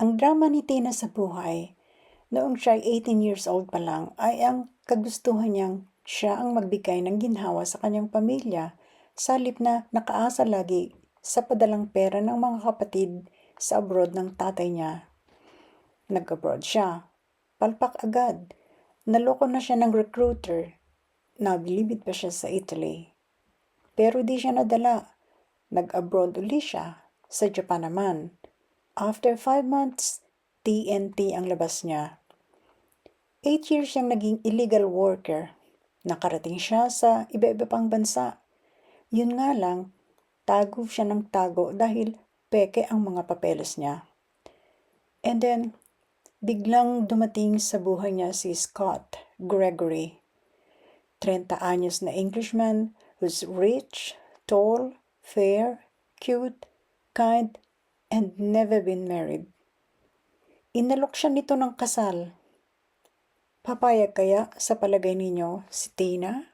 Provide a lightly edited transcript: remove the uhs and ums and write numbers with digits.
Ang drama ni Tina sa buhay, noong siya ay 18 years old pa lang, ay ang kagustuhan niyang siya ang magbigay ng ginhawa sa kanyang pamilya, sa halip na nakaasa lagi sa padalang pera ng mga kapatid sa abroad ng tatay niya. Nag-abroad siya. Palpak agad. Naloko na siya ng recruiter. Nabilibid pa siya sa Italy. Pero di siya nadala. Nag-abroad uli siya. Sa Japan naman. After 5 months, TNT ang labas niya. 8 years siyang naging illegal worker. Nakarating siya sa iba-iba pang bansa. Yun nga lang, tago siya ng tago dahil peke ang mga papeles niya. And then, biglang dumating sa buhay niya si Scott Gregory. 30 anyos na Englishman who's rich, tall, fair, cute, kind, and never been married. Inalok siya nito ng kasal. Papayag kaya sa palagay ninyo si Tina?